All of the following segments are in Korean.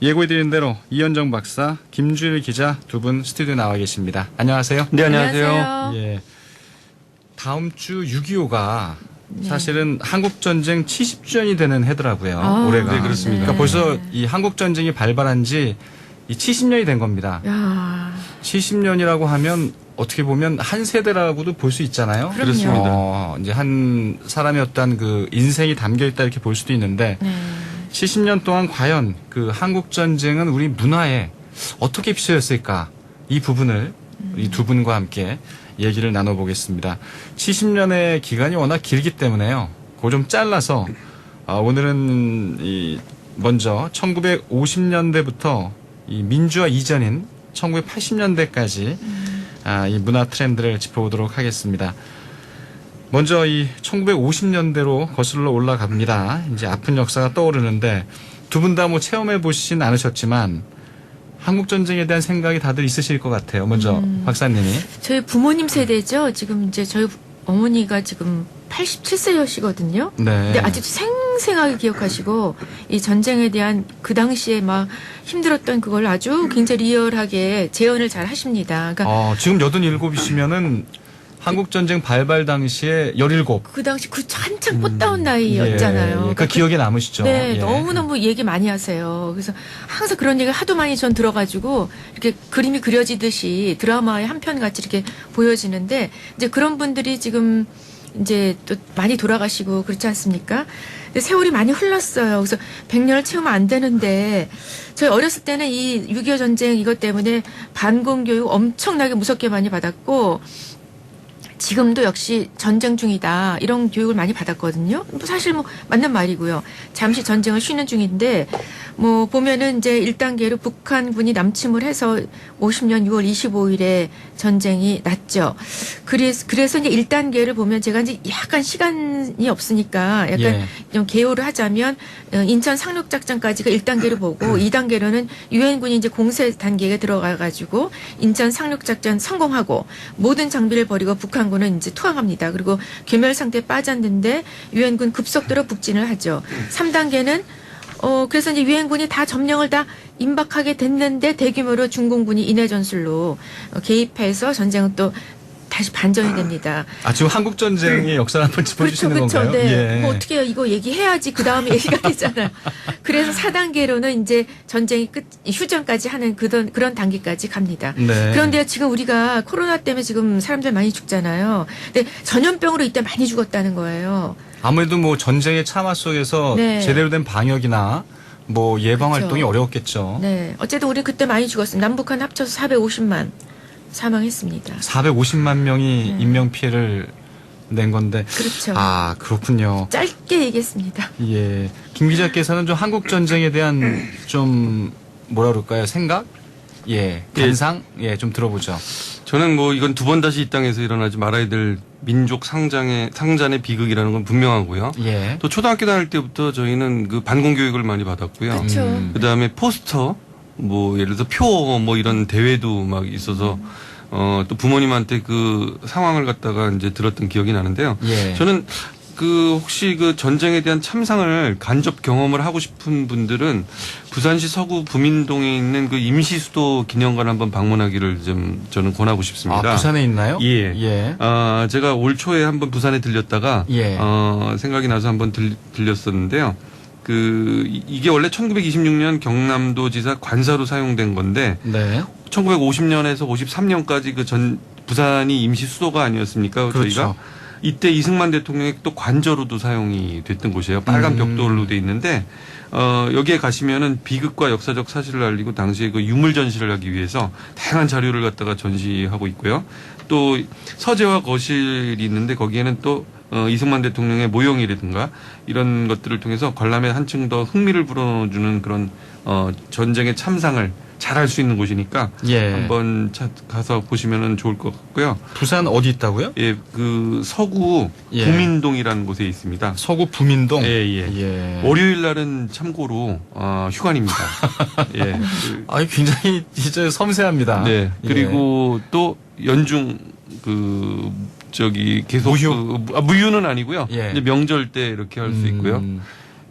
예고해드린 대로 이현정 박사, 김준일 기자 두 분 스튜디오에 나와 계십니다. 안녕하세요. 네, 안녕하세요. 안녕하세요. 예. 다음 주 6.25가 사실은 한국전쟁 70주년이 되는 해더라고요. 올해가. 네, 그렇습니다. 그러니까 벌써 이 한국전쟁이 발발한 지 이 70년이 된 겁니다. 야, 70년이라고 하면 어떻게 보면 한 세대라고도 볼 수 있잖아요. 그럼요. 그렇습니다. 이제 한 사람의 어떤 그 인생이 담겨 있다 이렇게 볼 수도 있는데 네. 70년 동안 과연 그 한국 전쟁은 우리 문화에 어떻게 비춰졌을까? 이 부분을 이 두 분과 함께 얘기를 나눠보겠습니다. 70년의 기간이 워낙 길기 때문에요. 그거 좀 잘라서 오늘은 먼저 1950년대부터 이 민주화 이전인 1980년대까지 이 문화 트렌드를 짚어보도록 하겠습니다. 먼저 이 1950년대로 거슬러 올라갑니다. 이제 아픈 역사가 떠오르는데 두 분 다 뭐 체험해 보시진 않으셨지만 한국 전쟁에 대한 생각이 다들 있으실 것 같아요. 먼저 박사님이. 저희 부모님 세대죠. 지금 이제 저희 어머니가 지금 87세여시거든요. 네. 근데 아직도 생생하게 기억하시고 이 전쟁에 대한 그 당시에 막 힘들었던 그걸 아주 굉장히 리얼하게 재현을 잘 하십니다. 그러니까 지금 87이시면은 한국 전쟁 발발 당시에 17. 그 당시 그 한창 꽃다운 나이였잖아요. 예. 그 기억에 남으시죠. 네, 예. 너무너무 얘기 많이 하세요. 그래서 항상 그런 얘기를 하도 많이 전 들어가지고 이렇게 그림이 그려지듯이 드라마의 한 편 같이 이렇게 보여지는데 이제 그런 분들이 지금 이제 또 많이 돌아가시고 그렇지 않습니까? 근데 세월이 많이 흘렀어요. 그래서 100년을 채우면 안 되는데 저희 어렸을 때는 이 6.25 전쟁 이것 때문에 반공교육 엄청나게 무섭게 많이 받았고 지금도 역시 전쟁 중이다 이런 교육을 많이 받았거든요. 사실 뭐 맞는 말이고요. 잠시 전쟁을 쉬는 중인데 뭐 보면은 이제 1단계로 북한군이 남침을 해서 50년 6월 25일에 전쟁이 났죠. 그래서 이제 1단계를 보면 제가 이제 약간 시간이 없으니까 약간 좀 개요를 하자면 인천 상륙작전까지가 1단계를 보고 2단계로는 유엔군이 이제 공세 단계에 들어가 가지고 인천 상륙작전 성공하고 모든 장비를 버리고 북한군은 이제 투항합니다. 그리고 괴멸 상태에 빠졌는데 유엔군 급속도로 북진을 하죠. 3단계는 그래서 이제 유엔군이 다 점령을 다 임박하게 됐는데 대규모로 중공군이 인해 전술로 개입해서 전쟁은 또 다시 반전이 됩니다. 지금 한국 전쟁의 역사를 한번 짚어주시는 그렇죠. 건가요? 네. 예. 뭐 어떻게 해요? 이거 얘기해야지 그 다음에 얘기가 되잖아요. 그래서 4단계로는 이제 전쟁이 휴전까지 하는 그런 단계까지 갑니다. 네. 그런데 지금 우리가 코로나 때문에 지금 사람들 많이 죽잖아요. 근데 전염병으로 이때 많이 죽었다는 거예요. 아무래도 뭐 전쟁의 참화 속에서 네. 제대로 된 방역이나 뭐 예방 그렇죠. 활동이 어려웠겠죠. 네. 어쨌든 우리 그때 많이 죽었어요. 남북한 합쳐서 450만 사망했습니다. 450만 명이 인명 피해를 낸 건데. 그렇죠. 그렇군요. 짧게 얘기했습니다. 예. 김 기자께서는 좀 한국 전쟁에 대한 좀 뭐라 그럴까요? 생각? 예. 감상? 예, 좀 들어보죠. 저는 뭐 이건 두 번 다시 이 땅에서 일어나지 말아야 될 민족 상잔의 비극이라는 건 분명하고요. 예. 또 초등학교 다닐 때부터 저희는 그 반공 교육을 많이 받았고요. 그렇죠. 그다음에 포스터 뭐 예를 들어서 표 뭐 이런 대회도 막 있어서 또 부모님한테 그 상황을 갖다가 이제 들었던 기억이 나는데요. 예. 저는 그 혹시 그 전쟁에 대한 참상을 간접 경험을 하고 싶은 분들은 부산시 서구 부민동에 있는 그 임시수도 기념관 한번 방문하기를 좀 저는 권하고 싶습니다. 부산에 있나요? 예. 예. 제가 올 초에 한번 부산에 들렸다가 예. 생각이 나서 한번 들렸었는데요. 이게 원래 1926년 경남도 지사 관사로 사용된 건데 네. 1950년에서 53년까지 부산이 임시 수도가 아니었습니까? 그렇죠. 저희가 이때 이승만 대통령의 또 관저로도 사용이 됐던 곳이에요. 빨간 벽돌로 돼 있는데 여기에 가시면은 비극과 역사적 사실을 알리고 당시에 그 유물 전시를 하기 위해서 다양한 자료를 갖다가 전시하고 있고요. 또 서재와 거실이 있는데 거기에는 또 이승만 대통령의 모형이라든가 이런 것들을 통해서 관람에 한층 더 흥미를 불어주는 그런 전쟁의 참상을 잘 할 수 있는 곳이니까 예. 한번 가서 보시면은 좋을 것 같고요. 부산 어디 있다고요? 예, 그 서구 예. 부민동이라는 곳에 있습니다. 서구 부민동. 예. 월요일 날은 참고로 휴관입니다. 예. 굉장히 진짜 섬세합니다. 네. 예. 그리고 또 연중 계속 무휴? 무휴는 아니고요. 예. 이제 명절 때 이렇게 할 수 있고요.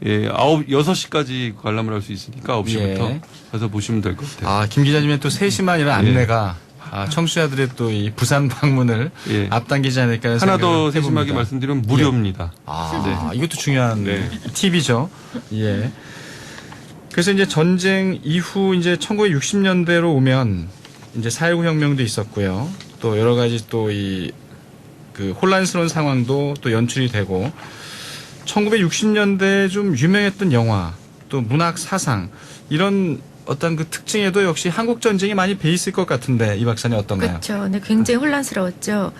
예, 6시까지 관람을 할 수 있으니까 9시부터 예. 가서 보시면 될 것 같아요. 아, 김 기자님의 또 세심한 이런 예. 안내가 청취자들의 또 이 부산 방문을 예. 앞당기지 않을까 하는 하나 더 생각을 세심하게 해봅니다. 말씀드리면 무료입니다. 이것도 중요한 네. 팁이죠. 예. 그래서 이제 전쟁 이후 이제 1960년대로 오면 이제 4.19 혁명도 있었고요. 또 여러 가지 또 그 혼란스러운 상황도 또 연출이 되고 1960년대에 좀 유명했던 영화 또 문학 사상 이런 어떤 그 특징에도 역시 한국 전쟁이 많이 배 있을 것 같은데 이 박사님 어떤가요? 그렇죠. 네, 굉장히 혼란스러웠죠.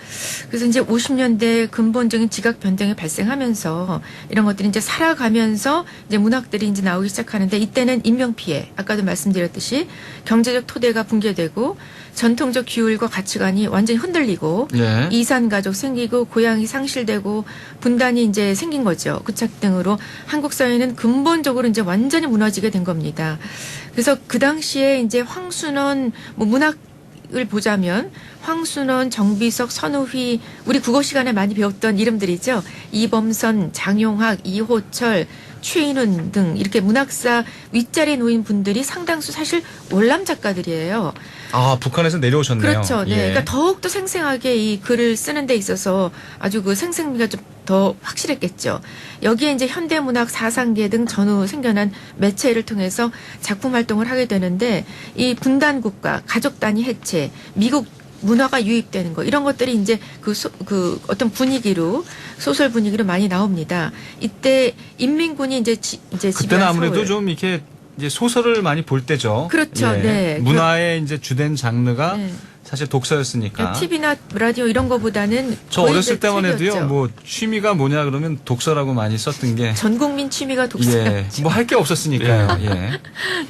그래서 이제 50년대 근본적인 지각 변동이 발생하면서 이런 것들이 이제 살아가면서 이제 문학들이 이제 나오기 시작하는데 이때는 인명 피해, 아까도 말씀드렸듯이 경제적 토대가 붕괴되고 전통적 규율과 가치관이 완전히 흔들리고 예. 이산 가족 생기고 고향이 상실되고 분단이 이제 생긴 거죠. 그 책 등으로 한국 사회는 근본적으로 이제 완전히 무너지게 된 겁니다. 그래서 그 당시에 이제 황순원 뭐 문학을 보자면 황순원, 정비석, 선우휘 우리 국어 시간에 많이 배웠던 이름들이죠. 이범선, 장용학, 이호철, 최인훈 등 이렇게 문학사 윗자리에 놓인 분들이 상당수 사실 월남 작가들이에요. 아, 북한에서 내려오셨네요. 그렇죠. 네. 예. 그러니까 더욱더 생생하게 이 글을 쓰는 데 있어서 아주 그 생생미가 좀 더 확실했겠죠. 여기에 이제 현대문학 사상계 등 전후 생겨난 매체를 통해서 작품 활동을 하게 되는데 이 분단국가, 가족 단위 해체, 미국 문화가 유입되는 거 이런 것들이 이제 그 어떤 분위기로 소설 분위기로 많이 나옵니다. 이때 인민군이 이제 그때는 지배한 아무래도 서울. 좀 이렇게 이제 소설을 많이 볼 때죠. 그렇죠. 예. 네. 문화의 이제 주된 장르가 네. 사실 독서였으니까. TV나 라디오 이런 거보다는 저 거의 어렸을 이제 때만 해도요. 책이었죠. 뭐 취미가 뭐냐 그러면 독서라고 많이 썼던 게 전 국민 취미가 독서였죠. 예. 뭐 할 게 없었으니까요. 예.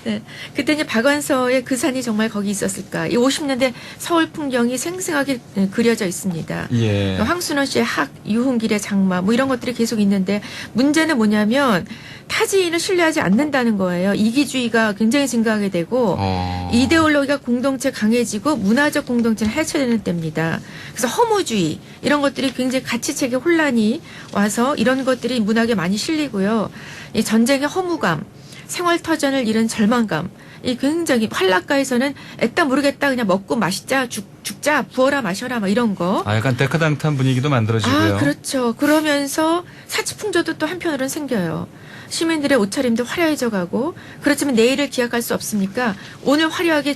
네. 그때 이제 박완서의 그 산이 정말 거기 있었을까. 이 50년대 서울 풍경이 생생하게 그려져 있습니다. 예. 황순원 씨의 학, 유흥길의 장마 뭐 이런 것들이 계속 있는데 문제는 뭐냐면 타지인을 신뢰하지 않는다는 거예요. 이기주의가 굉장히 증가하게 되고 이데올로기가 공동체 강해지고 문화적 공동체는 해체되는 때입니다. 그래서 허무주의 이런 것들이 굉장히 가치체계 혼란이 와서 이런 것들이 문학에 많이 실리고요. 이 전쟁의 허무감, 생활터전을 잃은 절망감, 이 굉장히 한락가에서는 애따 모르겠다 그냥 먹고 마시자 죽자 부어라 마셔라 막 이런 거. 아, 약간 데카당트한 분위기도 만들어지고요. 아, 그렇죠. 그러면서 사치풍조도 또 한편으로는 생겨요. 시민들의 옷차림도 화려해져 가고 그렇지만 내일을 기약할 수 없으니까 오늘 화려하게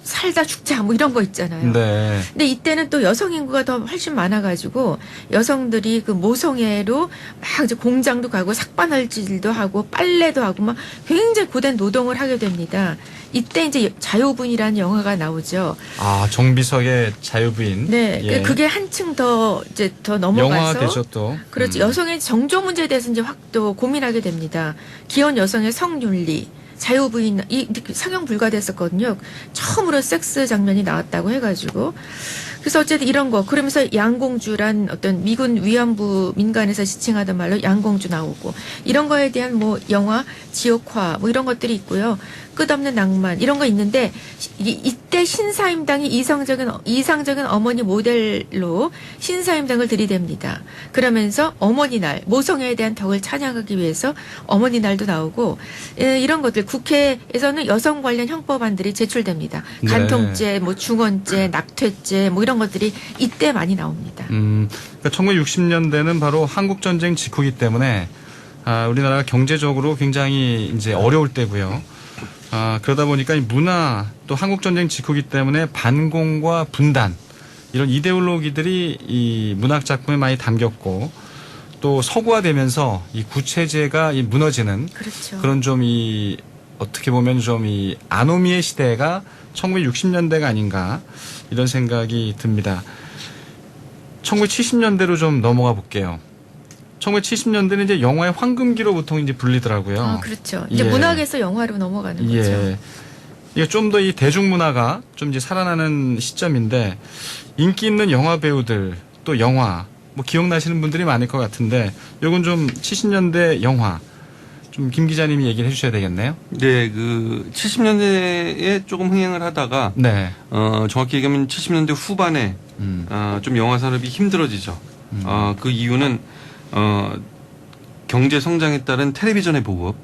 살다 죽자 뭐 이런 거 있잖아요. 네. 근데 이때는 또 여성 인구가 더 훨씬 많아가지고 여성들이 그 모성애로 막 이제 공장도 가고 삭발할질도 하고 빨래도 하고 막 굉장히 고된 노동을 하게 됩니다. 이때 이제 자유부인이라는 영화가 나오죠. 아, 정비석의 자유부인. 네, 예. 그게 한층 더 이제 더 넘어가서 영화되죠 또. 그렇죠. 여성의 정조 문제에 대해서 이제 확 또 고민하게 됩니다. 기혼 여성의 성윤리. 자유부인 이 상영 불가됐었거든요. 처음으로 섹스 장면이 나왔다고 해가지고 그래서 어쨌든 이런 거 그러면서 양공주란 어떤 미군 위안부 민간에서 지칭하던 말로 양공주 나오고 이런 거에 대한 뭐 영화 지옥화 뭐 이런 것들이 있고요. 끝없는 낭만 이런 거 있는데 이때 신사임당이 이상적인 어머니 모델로 신사임당을 들이댑니다. 그러면서 어머니 날 모성애에 대한 덕을 찬양하기 위해서 어머니 날도 나오고 이런 것들 국회에서는 여성 관련 형법안들이 제출됩니다. 네. 간통죄, 뭐 중언죄, 낙퇴죄 뭐 이런 것들이 이때 많이 나옵니다. 그러니까 1960년대는 바로 한국 전쟁 직후이기 때문에 우리나라가 경제적으로 굉장히 이제 어려울 때고요. 그러다 보니까 이 문화 또 한국 전쟁 직후이기 때문에 반공과 분단 이런 이데올로기들이 이 문학 작품에 많이 담겼고 또 서구화되면서 이 구체제가 이 무너지는 그렇죠. 그런 좀 이 어떻게 보면 좀 이 아노미의 시대가 1960년대가 아닌가 이런 생각이 듭니다. 1970년대로 좀 넘어가 볼게요. 1970년대는 이제 영화의 황금기로 보통 이제 불리더라고요. 아, 그렇죠. 이제 예. 문학에서 영화로 넘어가는 거죠. 예. 이게 좀 더 이 대중문화가 좀 이제 살아나는 시점인데 인기 있는 영화 배우들 또 영화 뭐 기억나시는 분들이 많을 것 같은데 요건 좀 70년대 영화 좀 김 기자님이 얘기를 해주셔야 되겠네요. 네, 그 70년대에 조금 흥행을 하다가 네. 정확히 얘기하면 70년대 후반에 좀 영화 산업이 힘들어지죠. 그 이유는 경제 성장에 따른 텔레비전의 보급,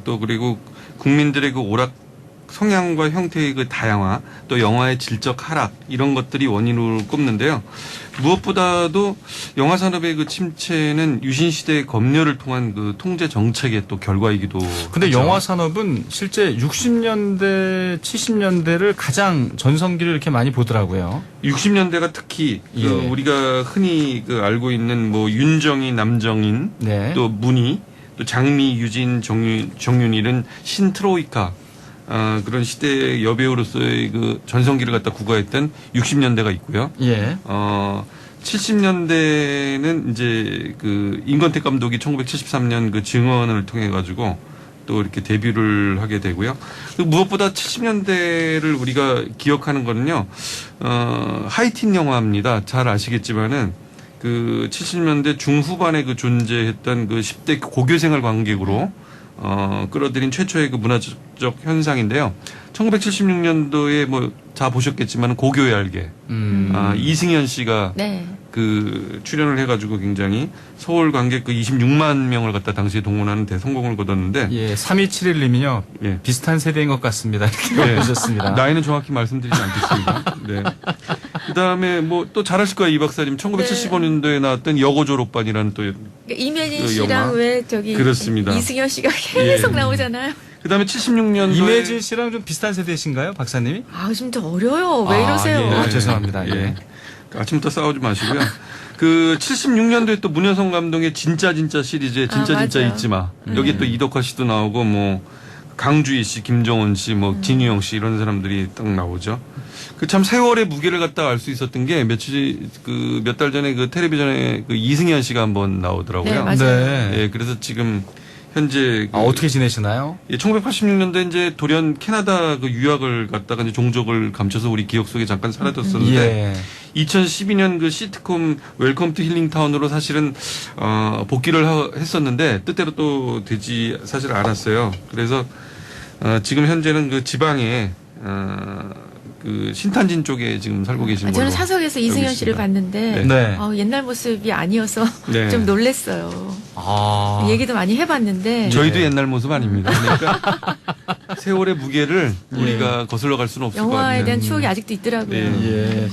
또 그리고 국민들의 그 오락 성향과 형태의 그 다양화, 또 영화의 질적 하락 이런 것들이 원인으로 꼽는데요. 무엇보다도 영화 산업의 그 침체는 유신 시대의 검열을 통한 그 통제 정책의 또 결과이기도. 근데 하죠. 영화 산업은 실제 60년대, 70년대를 가장 전성기를 이렇게 많이 보더라고요. 60년대가 특히 그 예. 우리가 흔히 그 알고 있는 뭐 윤정이, 남정인, 네. 또 문희, 또 장미, 유진, 정윤일은 신트로이카. 그런 시대의 여배우로서의 그 전성기를 갖다 구가했던 60년대가 있고요. 예. 70년대는 이제 그 임권택 감독이 1973년 그 증언을 통해 가지고 또 이렇게 데뷔를 하게 되고요. 무엇보다 70년대를 우리가 기억하는 거는요, 하이틴 영화입니다. 잘 아시겠지만은 그 70년대 중후반에 그 존재했던 그 10대 고교생을 관객으로 끌어들인 최초의 그 문화적 현상인데요. 1976년도에 뭐 다 보셨겠지만 고교의 알게 이승현 씨가 네. 그 출연을 해가지고 굉장히 서울 관객 그 26만 명을 갖다 당시에 동원하는 대성공을 거뒀는데 예, 3271님이요. 예. 비슷한 세대인 것 같습니다. 이렇게 네. 보셨습니다. 나이는 정확히 말씀드리지 않겠습니다. 네. 그다음에 뭐 또 잘 아실 거예요, 이 박사님. 1975년도에 나왔던 여고 졸업반이라는 또 이면진 그 씨랑 영화. 왜 저기 그렇습니다. 이승현 씨가 계속 예. 나오잖아요. 그다음에 76년도에 이매진 씨랑 좀 비슷한 세대이신가요, 박사님이? 아, 좀 더 어려요. 왜 이러세요? 예. 아, 죄송합니다. 예. 아침부터 싸우지 마시고요. 그 76년도에 또 문여성 감독의 진짜 시리즈에 진짜 맞아요. 잊지 마. 여기 또 이덕화 씨도 나오고 뭐 강주희 씨, 김정은 씨, 뭐 진유영 씨 이런 사람들이 딱 나오죠. 그 참 세월의 무게를 갖다 알 수 있었던 게 몇 달 전에 그 텔레비전에 그 이승현 씨가 한번 나오더라고요. 네, 맞아요. 네. 예, 그래서 지금 현재 그 어떻게 지내시나요? 1986년도에 이제 돌연 캐나다 그 유학을 갔다가 이제 종족을 감춰서 우리 기억 속에 잠깐 사라졌었는데 예. 2012년 그 시트콤 웰컴 투 힐링타운으로 사실은 복귀를 했었는데 뜻대로 또 되지 사실 않았어요. 그래서 지금 현재는 그 지방에 그 신탄진 쪽에 지금 살고 계신 걸로. 저는 사석에서 이승현 알고 씨를 있습니다. 봤는데 네. 옛날 모습이 아니어서 네. 좀 놀랬어요. 아. 얘기도 많이 해봤는데 저희도 예. 옛날 모습 아닙니다. 그러니까 세월의 무게를 우리가 거슬러 갈 수는 없을 것 영화에 같아요. 대한 추억이 아직도 있더라고요. 네. 예.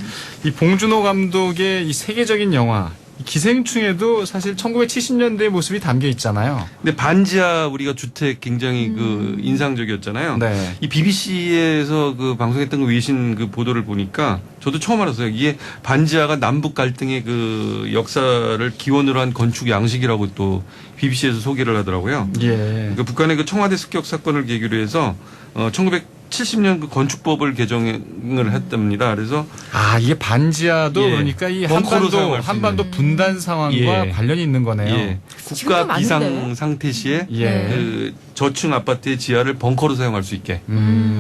이 봉준호 감독의 이 세계적인 영화 이 기생충에도 사실 1970년대의 모습이 담겨 있잖아요. 근데 반지하 우리가 주택 굉장히 그 인상적이었잖아요. 네. 이 BBC에서 그 방송했던 그 외신 그 보도를 보니까 저도 처음 알았어요. 이게 반지하가 남북 갈등의 그 역사를 기원으로 한 건축 양식이라고 또 BBC에서 소개를 하더라고요. 예. 그 북한의 그 청와대 습격 사건을 계기로 해서 1970년 그 건축법을 개정을 했답니다. 그래서 아, 이게 반지하도 예. 그러니까 이 벙커로 사용할 수 한반도 있는. 분단 상황과 예. 관련이 있는 거네요. 예, 지금도 국가 많은데. 비상 상태 시에 예. 그 저층 아파트의 지하를 벙커로 사용할 수 있게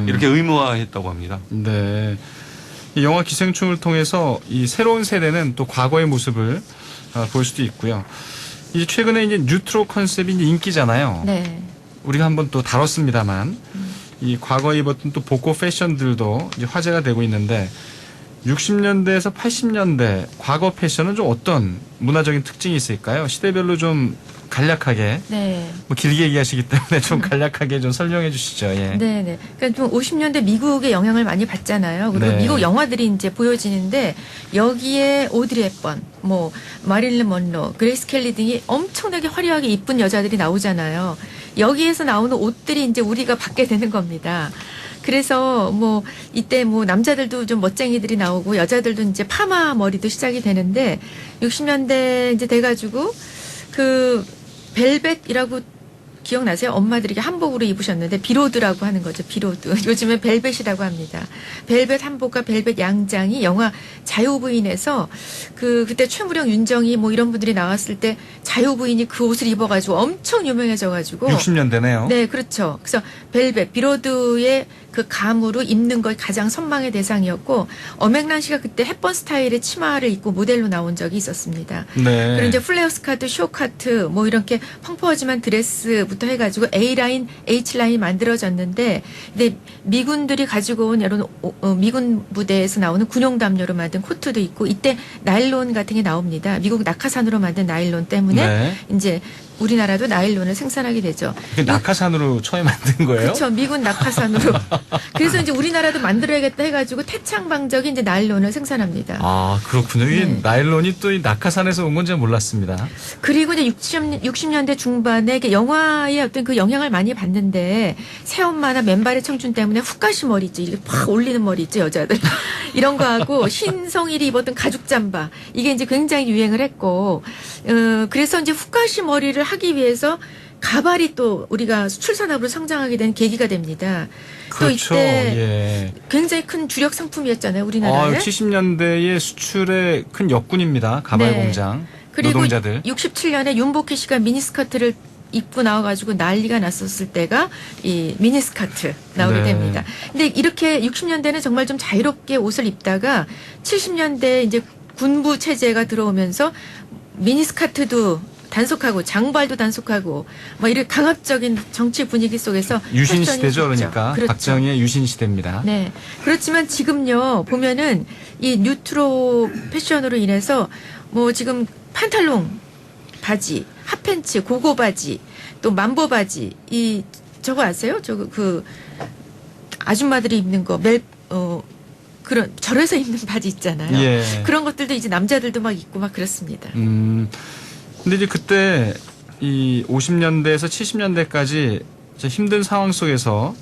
이렇게 의무화했다고 합니다. 네. 이 영화 기생충을 통해서 이 새로운 세대는 또 과거의 모습을 볼 수도 있고요. 이제 최근에 이제 뉴트로 컨셉이 이제 인기잖아요. 네. 우리가 한번 또 다뤘습니다만 이 과거에 입었던 또 복고 패션들도 이제 화제가 되고 있는데 60년대에서 80년대 과거 패션은 좀 어떤 문화적인 특징이 있을까요? 시대별로 좀 간략하게 네. 뭐 길게 얘기하시기 때문에 좀 간략하게 좀 설명해 주시죠. 예. 네네. 그러니까 좀 50년대 미국의 영향을 많이 받잖아요. 그리고 네. 미국 영화들이 이제 보여지는데 여기에 오드리 헵번, 뭐 마릴린 먼로, 그레이스 켈리 등이 엄청나게 화려하게 이쁜 여자들이 나오잖아요. 여기에서 나오는 옷들이 이제 우리가 받게 되는 겁니다. 그래서 뭐 이때 뭐 남자들도 좀 멋쟁이들이 나오고 여자들도 이제 파마 머리도 시작이 되는데 60년대 이제 돼가지고 그 벨벳이라고 기억나세요? 엄마들이 한복으로 입으셨는데 비로드라고 하는 거죠. 비로드. 요즘은 벨벳이라고 합니다. 벨벳 한복과 벨벳 양장이 영화 자유부인에서 그때 최무령, 윤정이 뭐 이런 분들이 나왔을 때 자유부인이 그 옷을 입어가지고 엄청 유명해져가지고 60년대네요. 네, 그렇죠. 그래서 벨벳, 비로드의 그 감으로 입는 것 가장 선망의 대상이었고 어맹란 씨가 그때 햇번 스타일의 치마를 입고 모델로 나온 적이 있었습니다. 네. 그리고 이제 플레어 스카트, 쇼카트 뭐 이렇게 펑퍼짐한 드레스부터 해가지고 A라인, H라인이 만들어졌는데 근데 미군들이 가지고 온 이런 미군 부대에서 나오는 군용 담요로 만든 코트도 있고 이때 나일론 같은 게 나옵니다. 미국 낙하산으로 만든 나일론 때문에 네. 이제 우리나라도 나일론을 생산하게 되죠. 그 낙하산으로 처음 만든 거예요? 그렇죠. 미군 낙하산으로. 그래서 이제 우리나라도 만들어야겠다 해가지고 태창방적인 이제 나일론을 생산합니다. 아, 그렇군요. 이 네. 나일론이 또 이 낙하산에서 온 건지 몰랐습니다. 그리고 이제 60년대 중반에 이게 영화의 어떤 그 영향을 많이 받는데 새엄마나 맨발의 청춘 때문에 훅가시 머리 있죠. 이렇게 팍 올리는 머리 있죠, 여자들. 이런 거 하고 신성일이 입었던 가죽 잠바 이게 이제 굉장히 유행을 했고 그래서 이제 훅가시 머리를 하기 위해서 가발이 또 우리가 수출 산업으로 성장하게 된 계기가 됩니다. 그렇죠. 또 이때 예. 굉장히 큰 주력 상품이었잖아요, 우리나라에. 70년대의 수출의 큰 역군입니다. 가발 네. 공장. 그리고 노동자들. 67년에 윤복희 씨가 미니스커트를 입고 나와가지고 난리가 났었을 때가 이 미니스커트 나오게 네. 됩니다. 근데 이렇게 60년대는 정말 좀 자유롭게 옷을 입다가 70년대 이제 군부 체제가 들어오면서 미니스커트도 단속하고 장발도 단속하고 뭐 이런 강압적인 정치 분위기 속에서 유신 패션이 시대죠, 됐죠. 그러니까. 그렇죠. 박정희의 유신 시대입니다. 네. 그렇지만 지금요, 보면은 이 뉴트로 패션으로 인해서 뭐 지금 판탈롱 바지, 핫팬츠, 고고 바지, 또 만보 바지, 이 저거 아세요? 저거 그 아줌마들이 입는 거 그런 절에서 입는 바지 있잖아요. 예. 그런 것들도 이제 남자들도 막 입고 막 그렇습니다. 근데 이제 그때 이 50년대에서 70년대까지 힘든 상황 속에서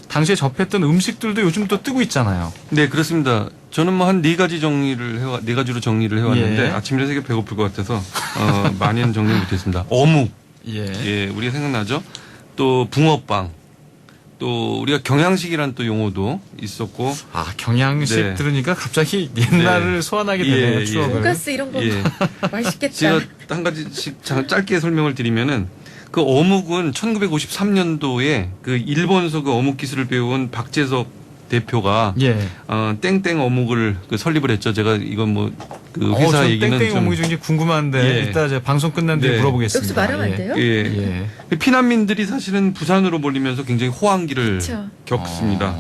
당시에 접했던 음식들도 요즘 또 뜨고 있잖아요. 네, 그렇습니다. 저는 뭐 한 네 가지로 정리를 해왔는데 예. 아침이라서 되게 배고플 것 같아서 많이는 정리 못했습니다. 어묵, 예. 예, 우리가 생각나죠. 또 붕어빵, 또 우리가 경양식이란 또 용어도 있었고, 아, 경양식 네. 들으니까 갑자기 옛날을 네. 소환하게 되네요, 예, 추억을. 돈가스 이런 거 예. 맛있겠다. 제가 한 가지씩 짧게 설명을 드리면은 그 어묵은 1953년도에 그 일본서 그 어묵 기술을 배운 박재석 대표가 예. 땡땡 어묵을 그 설립을 했죠. 제가 이건 뭐 그 회사 저 얘기는 땡땡 좀 어묵이 굉장히 궁금한데 예. 이따 이제 방송 끝난 뒤에 네. 물어보겠습니다. 여기서 말하면 안 예. 돼요? 예. 예. 피난민들이 사실은 부산으로 몰리면서 굉장히 호황기를 그쵸. 겪습니다.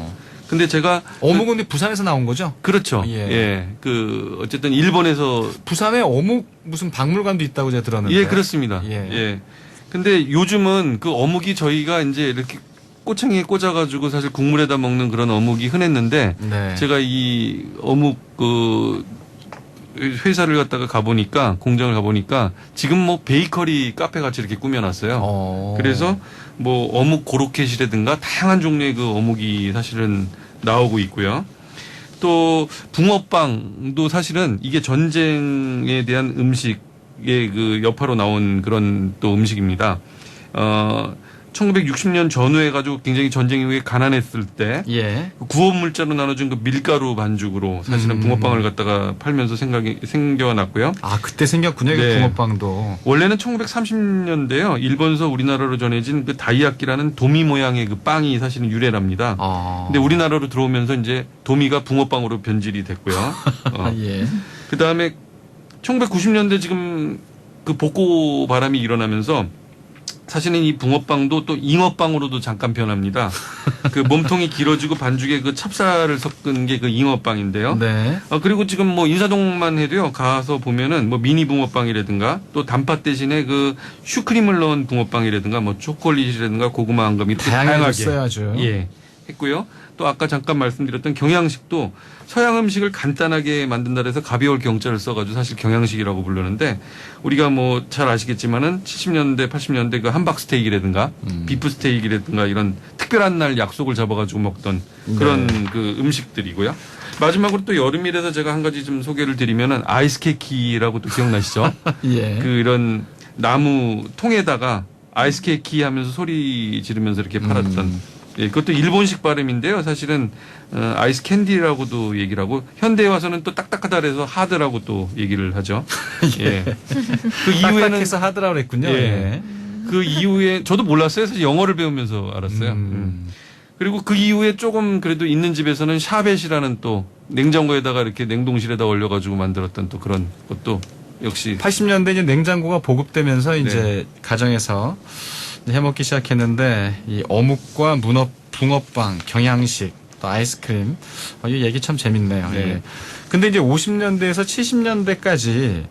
근데 제가 어묵은 근데 부산에서 나온 거죠? 그렇죠. 예. 예. 그 어쨌든 일본에서 부산에 어묵 무슨 박물관도 있다고 제가 들었는데. 예, 그렇습니다. 예. 예. 근데 요즘은 그 어묵이 저희가 이제 이렇게 꼬챙이에 꽂아가지고 사실 국물에다 먹는 그런 어묵이 흔했는데 네. 제가 이 어묵 그 회사를 갔다가 가보니까 공장을 가보니까 지금 뭐 베이커리 카페 같이 이렇게 꾸며놨어요. 그래서 뭐 어묵 고로켓이라든가 다양한 종류의 그 어묵이 사실은 나오고 있고요. 또 붕어빵도 사실은 이게 전쟁에 대한 음식의 그 여파로 나온 그런 또 음식입니다. 1960년 전후에 가지고 굉장히 전쟁 이후에 가난했을 때 예. 구워 물자로 나눠준 그 밀가루 반죽으로 사실은 붕어빵을 갖다가 팔면서 생겨났고요. 아, 그때 생겼군요. 네. 그 붕어빵도. 원래는 1930년대요. 일본서 우리나라로 전해진 그 다이야끼라는 도미 모양의 그 빵이 사실은 유래랍니다. 아. 근데 우리나라로 들어오면서 이제 도미가 붕어빵으로 변질이 됐고요. 아, 예. 그 다음에 1990년대 지금 그 복고 바람이 일어나면서 사실은 이 붕어빵도 또 잉어빵으로도 잠깐 변합니다. 그 몸통이 길어지고 반죽에 그 찹쌀을 섞은 게 그 잉어빵인데요. 네. 그리고 지금 뭐 인사동만 해도요, 가서 보면은 뭐 미니 붕어빵이라든가 또 단팥 대신에 그 슈크림을 넣은 붕어빵이라든가 뭐 초콜릿이라든가 고구마 앙금 이렇게 다양해졌어요, 아주. 예, 했고요. 또 아까 잠깐 말씀드렸던 경양식도 서양 음식을 간단하게 만든다 해서 가벼울 경자를 써가지고 사실 경양식이라고 부르는데 우리가 뭐 잘 아시겠지만은 70년대, 80년대 그 함박 스테이크라든가 비프 스테이크라든가 이런 특별한 날 약속을 잡아가지고 먹던 그런 그 음식들이고요. 마지막으로 또 여름이라서 제가 한 가지 좀 소개를 드리면은 아이스 케이키라고 또 기억나시죠? 예. 그 이런 나무 통에다가 아이스 케이키 하면서 소리 지르면서 이렇게 팔았던 예, 그것도 일본식 발음인데요. 사실은 아이스 캔디라고도 얘기를 하고 현대에 와서는 또 딱딱하다 그래서 하드라고 또 얘기를 하죠. 예. 그 이후에는 딱딱해서 하더라고 그랬군요. 예. 예. 그 이후에 저도 몰랐어요. 사실 영어를 배우면서 알았어요. 그리고 그 이후에 조금 그래도 있는 집에서는 샤벳이라는 또 냉장고에다가 이렇게 냉동실에다 올려가지고 만들었던 또 그런 것도 역시 80년대 이제 냉장고가 보급되면서 이제 네. 가정에서 해먹기 시작했는데 이 어묵과 붕어빵, 경양식, 또 아이스크림 이 얘기 참 재밌네요. 네. 예. 근데 이제 50년대에서 70년대까지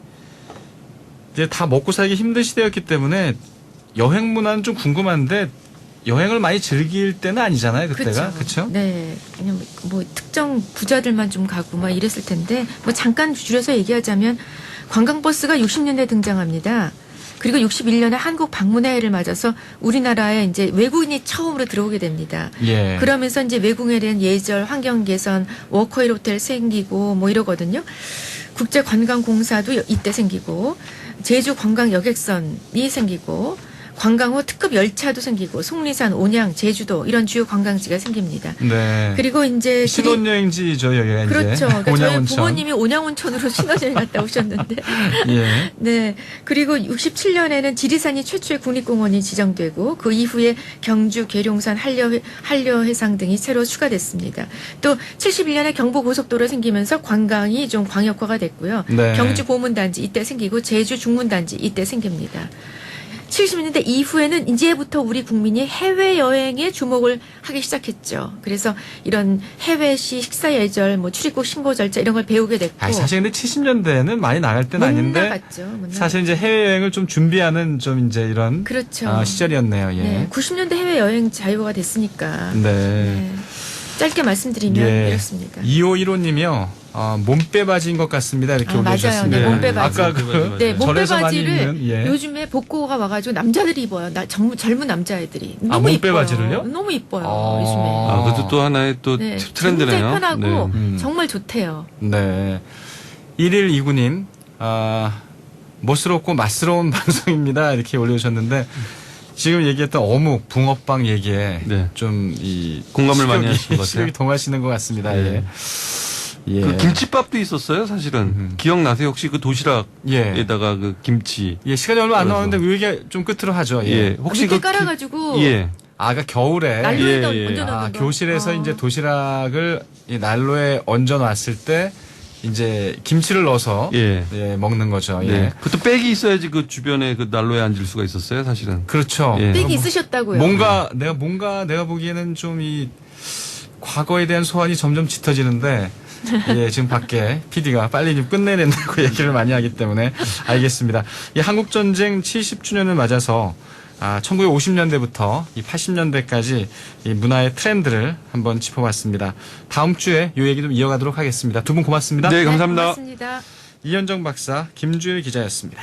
이제 다 먹고 살기 힘든 시대였기 때문에 여행 문화는 좀 궁금한데 여행을 많이 즐길 때는 아니잖아요, 그때가. 그렇죠. 그렇죠? 네. 그냥 뭐 특정 부자들만 좀 가고 막 이랬을 텐데 뭐 잠깐 줄여서 얘기하자면 관광버스가 60년대 등장합니다. 그리고 61년에 한국 방문해를 맞아서 우리나라에 이제 외국인이 처음으로 들어오게 됩니다. 예. 그러면서 이제 외국에 대한 예절, 환경 개선, 워커힐 호텔 생기고 뭐 이러거든요. 국제관광공사도 이때 생기고 제주 관광 여객선이 생기고 관광 후 특급 열차도 생기고 속리산, 온양, 제주도 이런 주요 관광지가 생깁니다. 네. 그리고 이제 신혼여행지죠, 여기가 이제. 그렇죠. 그러니까 저희 온양온천. 부모님이 온양온천으로 신혼여행 갔다 오셨는데 예. 네. 그리고 67년에는 지리산이 최초의 국립공원이 지정되고 그 이후에 경주, 계룡산, 한려해상 등이 새로 추가됐습니다. 또 71년에 경부고속도로 생기면서 관광이 좀 광역화가 됐고요. 네. 경주 보문단지 이때 생기고 제주 중문단지 이때 생깁니다. 70년대 이후에는 이제부터 우리 국민이 해외여행에 주목을 하기 시작했죠. 그래서 이런 해외시 식사 예절, 뭐 출입국 신고 절차 이런 걸 배우게 됐고. 아, 사실 근데 70년대에는 많이 나갈 때는 못 아닌데 나갔죠. 못 사실 이제 해외여행을 좀 준비하는 좀 이제 이런 그렇죠. 시절이었네요. 예. 네, 90년대 해외여행 자유화가 됐으니까. 네. 네. 짧게 말씀드리면 예. 이렇습니다. 2515님이요. 몸빼바지인 것 같습니다. 이렇게 맞아요. 올려주셨습니다. 네, 몸빼바지. 아까 그 네, 절에서 많이 몸빼바지를 입는, 예. 요즘에 복고가 와가지고 남자들이 입어요. 젊은 남자애들이. 너무 몸빼바지를요? 이뻐요. 너무 이뻐요. 아. 요즘에. 아, 그것도 또 하나의 또 네, 트렌드네요. 굉장히 편하고 네. 정말 좋대요. 네. 1129님, 멋스럽고 맛스러운 방송입니다. 이렇게 올려주셨는데, 지금 얘기했던 어묵, 붕어빵 얘기에 네. 좀 이 공감을 많이 하신 것 같아요. 시력이 동하시는 것 같습니다. 네. 예. 그 김치밥도 있었어요, 사실은. 기억나세요? 혹시 그 도시락에다가 예. 그 김치. 예, 시간이 얼마 안 그래서. 남았는데 그 얘기 좀 끝으로 하죠. 예. 예. 혹시 밑에 그 깔아가지고 예. 아까 겨울에 난로에다 예, 예. 얹어놓는 거. 교실에서 이제 도시락을 이 난로에 얹어 놨을 때 이제 김치를 넣어서 예. 먹는 거죠. 예. 네. 그것도 백이 있어야지 그 주변에 그 난로에 앉을 수가 있었어요, 사실은. 그렇죠. 예. 빽이 있으셨다고요. 뭔가 내가 보기에는 좀 이 과거에 대한 소환이 점점 짙어지는데 예, 지금 밖에 PD가 빨리 좀 끝내낸다고 얘기를 많이 하기 때문에 알겠습니다. 이 한국전쟁 70주년을 맞아서 1950년대부터 이 80년대까지 이 문화의 트렌드를 한번 짚어봤습니다. 다음 주에 이 얘기 좀 이어가도록 하겠습니다. 두 분 고맙습니다. 네, 감사합니다. 고맙습니다. 이현정 박사, 김주일 기자였습니다.